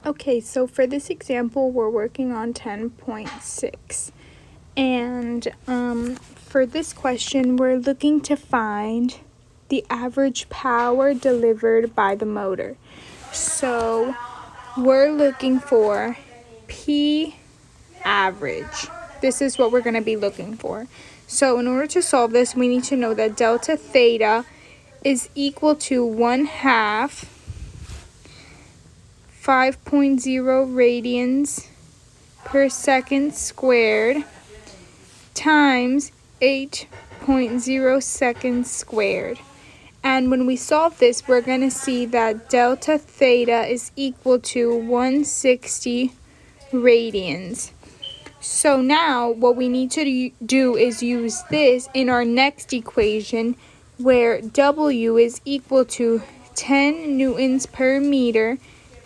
Okay, so for this example, we're working on 10.6. And for this question, we're looking to find the average power delivered by the motor. So we're looking for P average. This is what we're going to be looking for. So in order to solve this, we need to know that delta theta is equal to 1/2 5.0 radians per second squared times 8.0 seconds squared. And when we solve this, we're going to see that delta theta is equal to 160 radians. So now what we need to do is use this in our next equation, where W is equal to 10 newtons per meter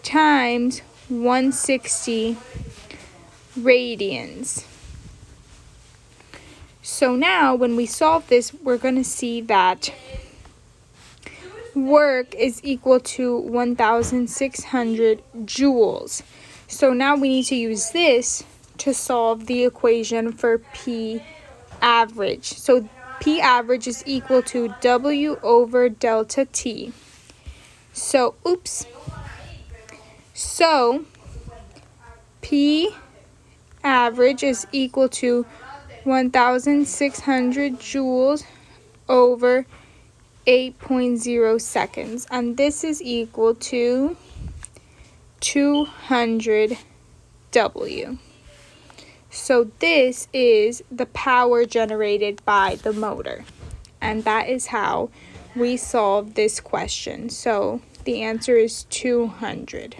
times 160 radians. So now when we solve this, we're going to see that work is equal to 1,600 joules. So now we need to use this to solve the equation for P average. So P average is equal to W over delta T. So P average is equal to 1,600 joules over 8.0 seconds. And this is equal to 200 W. So this is the power generated by the motor. And that is how we solve this question. So the answer is 200.